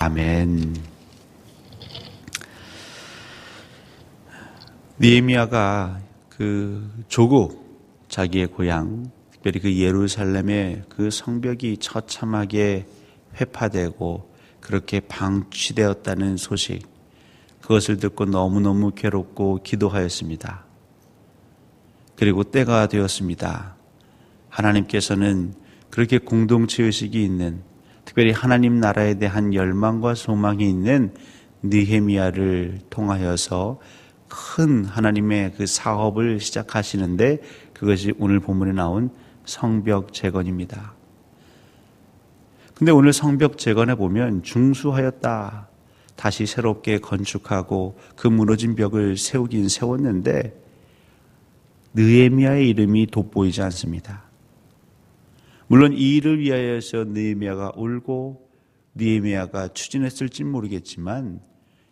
아멘. 느헤미야가 그 조국, 자기의 고향, 특별히 그 예루살렘의 그 성벽이 처참하게 회파되고 그렇게 방치되었다는 소식, 그것을 듣고 너무너무 괴롭고 기도하였습니다. 그리고 때가 되었습니다. 하나님께서는 그렇게 공동체 의식이 있는, 특별히 하나님 나라에 대한 열망과 소망이 있는 느헤미야를 통하여서 큰 하나님의 그 사업을 시작하시는데, 그것이 오늘 본문에 나온 성벽 재건입니다. 근데 오늘 성벽 재건에 보면 중수하였다, 다시 새롭게 건축하고 그 무너진 벽을 세우긴 세웠는데 느헤미야의 이름이 돋보이지 않습니다. 물론 이 일을 위하여서 느헤미야가 울고 느헤미야가 추진했을지 모르겠지만,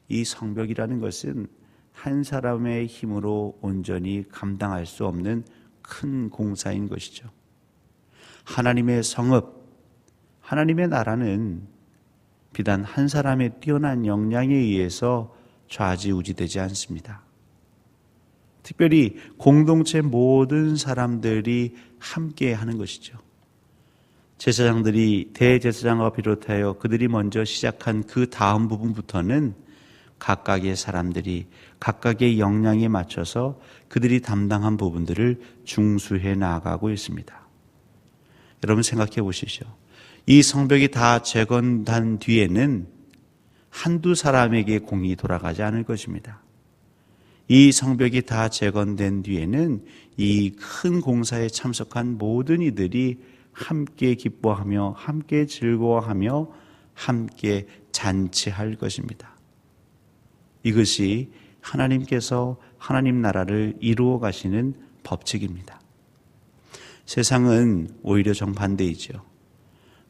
이 성벽이라는 것은 한 사람의 힘으로 온전히 감당할 수 없는 큰 공사인 것이죠. 하나님의 성읍, 하나님의 나라는 비단 한 사람의 뛰어난 역량에 의해서 좌지우지되지 않습니다. 특별히 공동체 모든 사람들이 함께 하는 것이죠. 제사장들이 대제사장과 비롯하여 그들이 먼저 시작한 그 다음 부분부터는 각각의 사람들이 각각의 역량에 맞춰서 그들이 담당한 부분들을 중수해 나가고 있습니다. 여러분 생각해 보시죠. 이 성벽이 다 재건된 뒤에는 한두 사람에게 공이 돌아가지 않을 것입니다. 이 성벽이 다 재건된 뒤에는 이 큰 공사에 참석한 모든 이들이 함께 기뻐하며 함께 즐거워하며 함께 잔치할 것입니다. 이것이 하나님께서 하나님 나라를 이루어 가시는 법칙입니다. 세상은 오히려 정반대이죠.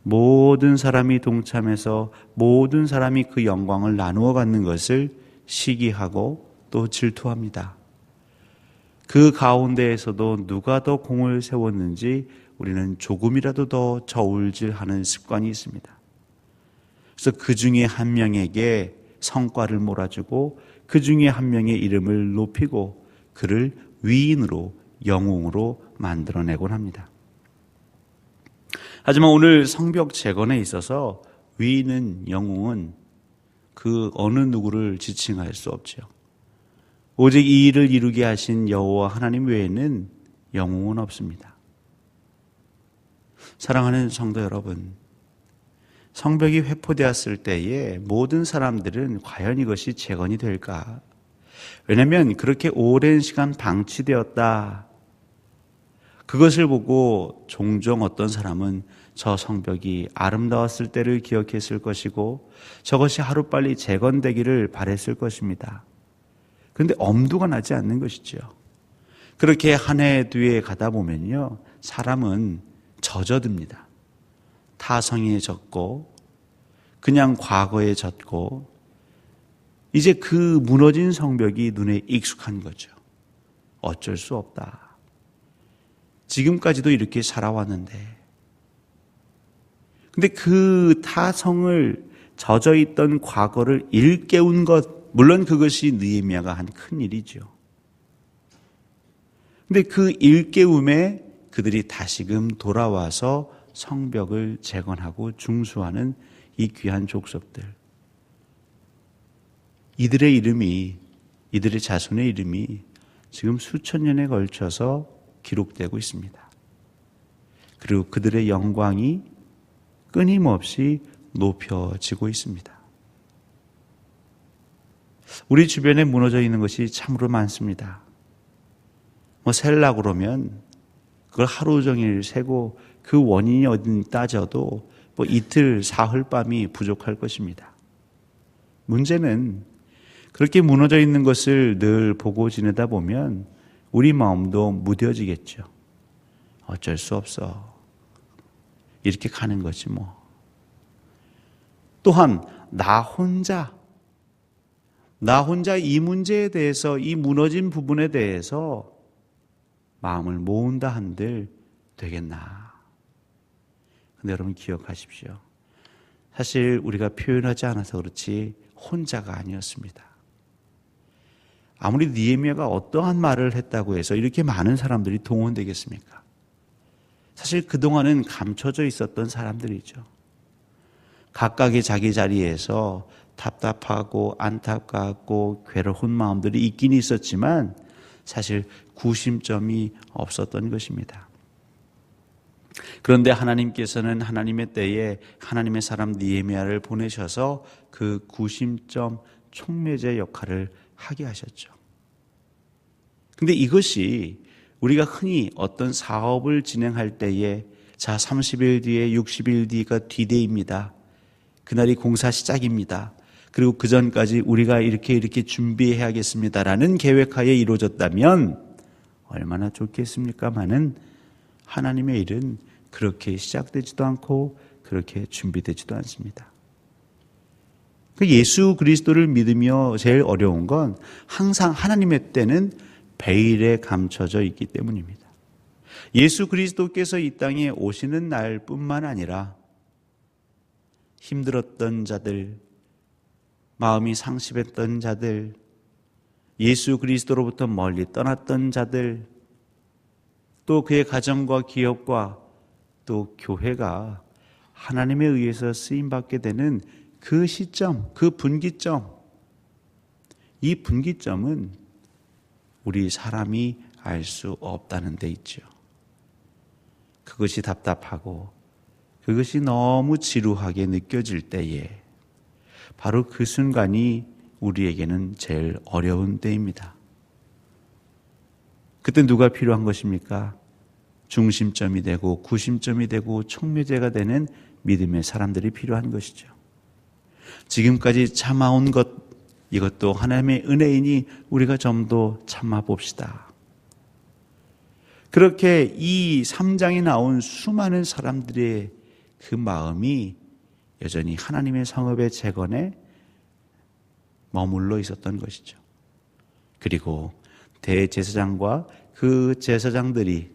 모든 사람이 동참해서 모든 사람이 그 영광을 나누어 갖는 것을 시기하고 또 질투합니다. 그 가운데에서도 누가 더 공을 세웠는지 우리는 조금이라도 더 저울질하는 습관이 있습니다. 그래서 그 중에 한 명에게 성과를 몰아주고 그 중에 한 명의 이름을 높이고 그를 위인으로, 영웅으로 만들어내곤 합니다. 하지만 오늘 성벽 재건에 있어서 위인은, 영웅은 그 어느 누구를 지칭할 수 없죠. 오직 이 일을 이루게 하신 여호와 하나님 외에는 영웅은 없습니다. 사랑하는 성도 여러분, 성벽이 회포되었을 때에 모든 사람들은 과연 이것이 재건이 될까? 왜냐하면 그렇게 오랜 시간 방치되었다, 그것을 보고 종종 어떤 사람은 저 성벽이 아름다웠을 때를 기억했을 것이고 저것이 하루빨리 재건되기를 바랬을 것입니다. 그런데 엄두가 나지 않는 것이죠. 그렇게 한 해 뒤에 가다 보면요, 사람은 젖어듭니다. 타성에 젖고 그냥 과거에 젖고 이제 그 무너진 성벽이 눈에 익숙한 거죠. 어쩔 수 없다. 지금까지도 이렇게 살아왔는데. 근데 그 타성을 젖어있던 과거를 일깨운 것, 물론 그것이 느헤미야가 한 큰 일이죠. 근데 그 일깨움에 그들이 다시금 돌아와서 성벽을 재건하고 중수하는 이 귀한 족속들, 이들의 이름이, 이들의 자손의 이름이 지금 수천 년에 걸쳐서 기록되고 있습니다. 그리고 그들의 영광이 끊임없이 높여지고 있습니다. 우리 주변에 무너져 있는 것이 참으로 많습니다. 셀라 그러면 그걸 하루 종일 세고 그 원인이 어딘지 따져도 이틀, 사흘 밤이 부족할 것입니다. 문제는 그렇게 무너져 있는 것을 늘 보고 지내다 보면 우리 마음도 무뎌지겠죠. 어쩔 수 없어. 이렇게 가는 거지 뭐. 또한 나 혼자 이 문제에 대해서, 이 무너진 부분에 대해서 마음을 모은다 한들 되겠나. 근데 여러분 기억하십시오. 사실 우리가 표현하지 않아서 그렇지 혼자가 아니었습니다. 아무리 느헤미야가 어떠한 말을 했다고 해서 이렇게 많은 사람들이 동원되겠습니까? 사실 그동안은 감춰져 있었던 사람들이죠. 각각의 자기 자리에서 답답하고 안타깝고 괴로운 마음들이 있긴 있었지만 사실 구심점이 없었던 것입니다. 그런데 하나님께서는 하나님의 때에 하나님의 사람 느헤미야를 보내셔서 그 구심점 촉매제 역할을 하게 하셨죠. 근데 이것이 우리가 흔히 어떤 사업을 진행할 때에 자 30일 뒤에 60일 뒤가 D-Day입니다. 그날이 공사 시작입니다. 그리고 그 전까지 우리가 이렇게 준비해야겠습니다라는 계획하에 이루어졌다면 얼마나 좋겠습니까마는 하나님의 일은 그렇게 시작되지도 않고 그렇게 준비되지도 않습니다. 예수 그리스도를 믿으며 제일 어려운 건 항상 하나님의 때는 베일에 감춰져 있기 때문입니다. 예수 그리스도께서 이 땅에 오시는 날뿐만 아니라 힘들었던 자들, 마음이 상심했던 자들, 예수 그리스도로부터 멀리 떠났던 자들, 또 그의 가정과 기업과 또 교회가 하나님에 의해서 쓰임받게 되는 그 시점, 그 분기점, 이 분기점은 우리 사람이 알 수 없다는 데 있죠. 그것이 답답하고 그것이 너무 지루하게 느껴질 때에 바로 그 순간이 우리에게는 제일 어려운 때입니다. 그때 누가 필요한 것입니까? 중심점이 되고 구심점이 되고 촉매제가 되는 믿음의 사람들이 필요한 것이죠. 지금까지 참아온 것, 이것도 하나님의 은혜이니 우리가 좀 더 참아 봅시다. 그렇게 이 3장에 나온 수많은 사람들의 그 마음이 여전히 하나님의 성읍의 재건에 머물러 있었던 것이죠. 그리고 대제사장과 그 제사장들이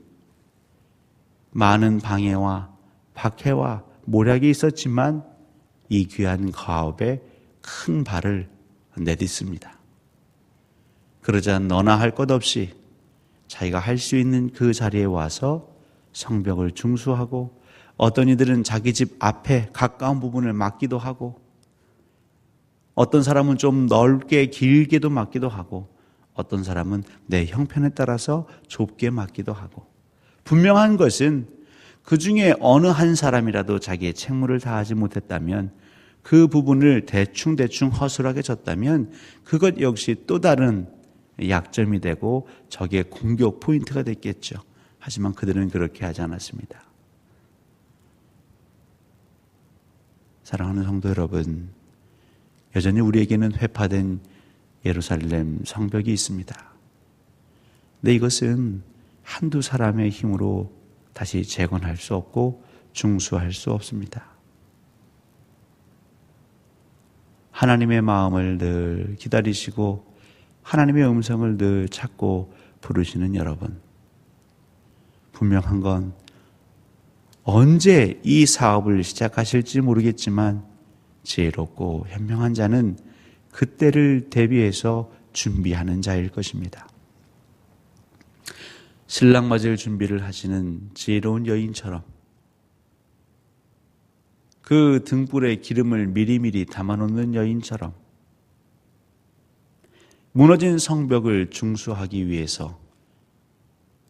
많은 방해와 박해와 모략이 있었지만 이 귀한 가업에 큰 발을 내딛습니다. 그러자 너나 할 것 없이 자기가 할 수 있는 그 자리에 와서 성벽을 중수하고 어떤 이들은 자기 집 앞에 가까운 부분을 막기도 하고 어떤 사람은 좀 넓게 길게도 막기도 하고 어떤 사람은 내 형편에 따라서 좁게 막기도 하고 분명한 것은 그 중에 어느 한 사람이라도 자기의 책무를 다하지 못했다면 그 부분을 대충 허술하게 졌다면 그것 역시 또 다른 약점이 되고 적의 공격 포인트가 됐겠죠. 하지만 그들은 그렇게 하지 않았습니다. 사랑하는 성도 여러분, 여전히 우리에게는 회파된 예루살렘 성벽이 있습니다. 근데 이것은 한두 사람의 힘으로 다시 재건할 수 없고 중수할 수 없습니다. 하나님의 마음을 늘 기다리시고 하나님의 음성을 늘 찾고 부르시는 여러분, 분명한 건 언제 이 사업을 시작하실지 모르겠지만 지혜롭고 현명한 자는 그때를 대비해서 준비하는 자일 것입니다. 신랑 맞을 준비를 하시는 지혜로운 여인처럼 그 등불에 기름을 미리미리 담아놓는 여인처럼 무너진 성벽을 중수하기 위해서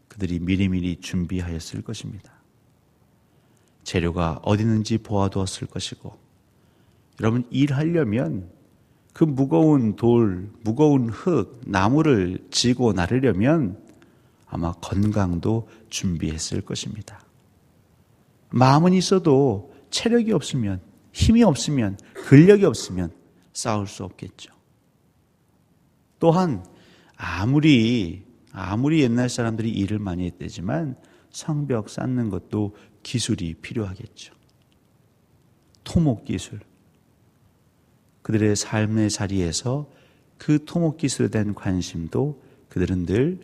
그들이 미리미리 준비하였을 것입니다. 재료가 어디 있는지 보아두었을 것이고, 여러분 일하려면 그 무거운 돌, 무거운 흙, 나무를 지고 나르려면 아마 건강도 준비했을 것입니다. 마음은 있어도 체력이 없으면, 힘이 없으면, 근력이 없으면 싸울 수 없겠죠. 또한 아무리 옛날 사람들이 일을 많이 했대지만 성벽 쌓는 것도 기술이 필요하겠죠. 토목 기술. 그들의 삶의 자리에서 그 토목 기술에 대한 관심도 그들은 늘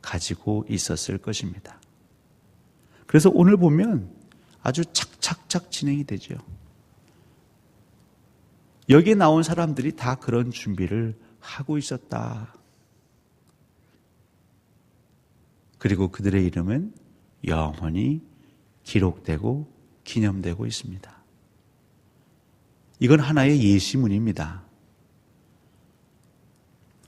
가지고 있었을 것입니다. 그래서 오늘 보면 아주 착착착 진행이 되죠. 여기에 나온 사람들이 다 그런 준비를 하고 있었다. 그리고 그들의 이름은 영원히 기록되고 기념되고 있습니다. 이건 하나의 예시문입니다.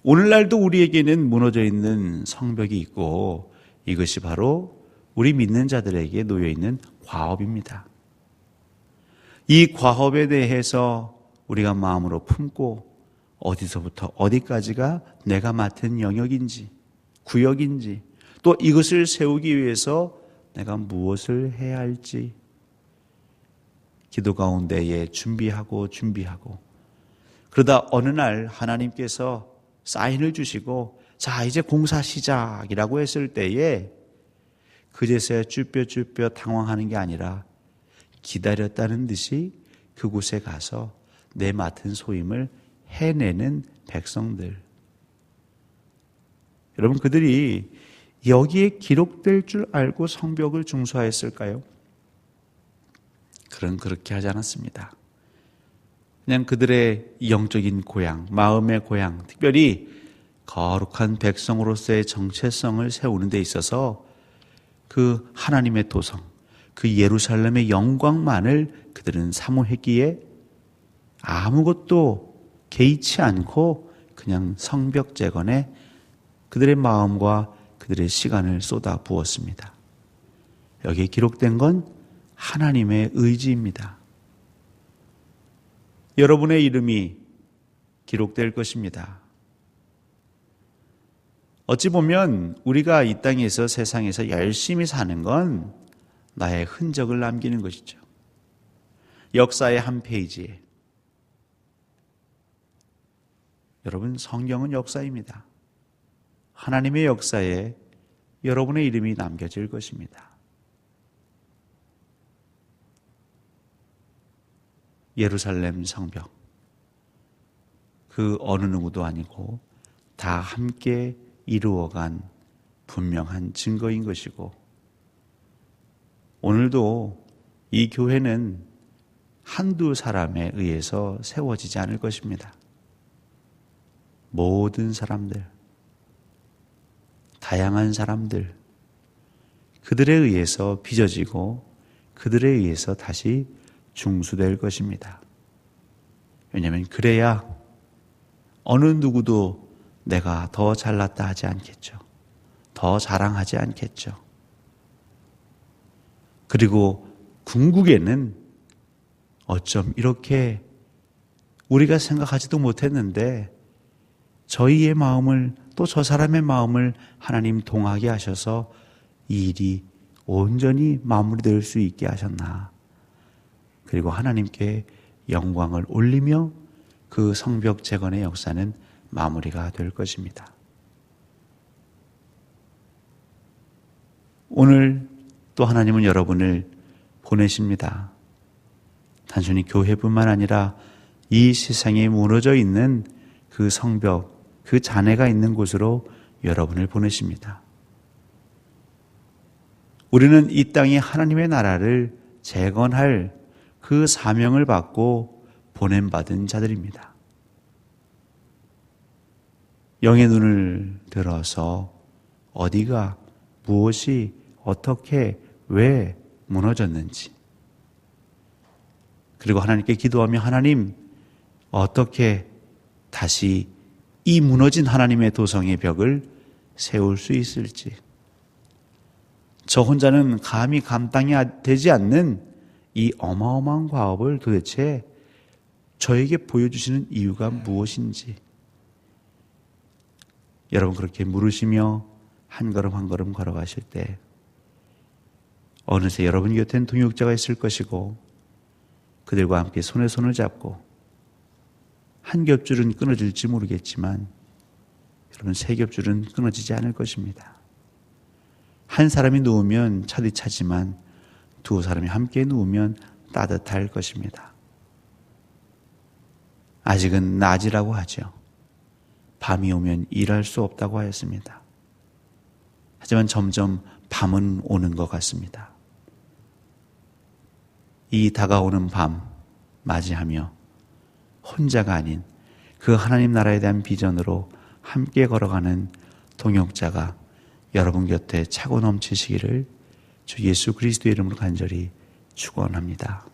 오늘날도 우리에게는 무너져 있는 성벽이 있고 이것이 바로 우리 믿는 자들에게 놓여 있는 과업입니다. 이 과업에 대해서 우리가 마음으로 품고 어디서부터 어디까지가 내가 맡은 영역인지, 구역인지, 또 이것을 세우기 위해서 내가 무엇을 해야 할지 기도 가운데에 준비하고 그러다 어느 날 하나님께서 사인을 주시고 자 이제 공사 시작이라고 했을 때에 그제서야 쭈뼛쭈뼛 당황하는 게 아니라 기다렸다는 듯이 그곳에 가서 내 맡은 소임을 해내는 백성들. 여러분 그들이 여기에 기록될 줄 알고 성벽을 중수하였을까요? 그렇게 하지 않았습니다. 그냥 그들의 영적인 고향, 마음의 고향, 특별히 거룩한 백성으로서의 정체성을 세우는 데 있어서 그 하나님의 도성, 그 예루살렘의 영광만을 그들은 사모했기에 아무것도 개의치 않고 그냥 성벽 재건에 그들의 마음과 그들의 시간을 쏟아 부었습니다. 여기에 기록된 건 하나님의 의지입니다. 여러분의 이름이 기록될 것입니다. 어찌 보면 우리가 이 땅에서 세상에서 열심히 사는 건 나의 흔적을 남기는 것이죠. 역사의 한 페이지에. 여러분 성경은 역사입니다. 하나님의 역사에 여러분의 이름이 남겨질 것입니다. 예루살렘 성벽, 그 어느 누구도 아니고 다 함께 이루어간 분명한 증거인 것이고 오늘도 이 교회는 한두 사람에 의해서 세워지지 않을 것입니다. 모든 사람들, 다양한 사람들, 그들에 의해서 빚어지고 그들에 의해서 다시 중수될 것입니다. 왜냐하면 그래야 어느 누구도 내가 더 잘났다 하지 않겠죠. 더 자랑하지 않겠죠. 그리고 궁극에는 어쩜 이렇게 우리가 생각하지도 못했는데 저희의 마음을 또 저 사람의 마음을 하나님 동하게 하셔서 이 일이 온전히 마무리될 수 있게 하셨나. 그리고 하나님께 영광을 올리며 그 성벽 재건의 역사는 마무리가 될 것입니다. 오늘 또 하나님은 여러분을 보내십니다. 단순히 교회뿐만 아니라 이 세상에 무너져 있는 그 성벽, 그 잔해가 있는 곳으로 여러분을 보내십니다. 우리는 이 땅에 하나님의 나라를 재건할 그 사명을 받고 보냄받은 자들입니다. 영의 눈을 들어서 어디가 무엇이 어떻게 왜 무너졌는지 그리고 하나님께 기도하며 하나님 어떻게 다시 이 무너진 하나님의 도성의 벽을 세울 수 있을지 저 혼자는 감히 감당이 되지 않는 이 어마어마한 과업을 도대체 저에게 보여주시는 이유가 무엇인지 여러분 그렇게 물으시며 한 걸음 한 걸음 걸어가실 때 어느새 여러분 곁엔 동역자가 있을 것이고 그들과 함께 손에 손을 잡고 한 겹줄은 끊어질지 모르겠지만 여러분 세 겹줄은 끊어지지 않을 것입니다. 한 사람이 누우면 차디차지만 두 사람이 함께 누우면 따뜻할 것입니다. 아직은 낮이라고 하죠. 밤이 오면 일할 수 없다고 하였습니다. 하지만 점점 밤은 오는 것 같습니다. 이 다가오는 밤 맞이하며 혼자가 아닌 그 하나님 나라에 대한 비전으로 함께 걸어가는 동역자가 여러분 곁에 차고 넘치시기를 주 예수 그리스도의 이름으로 간절히 축원합니다.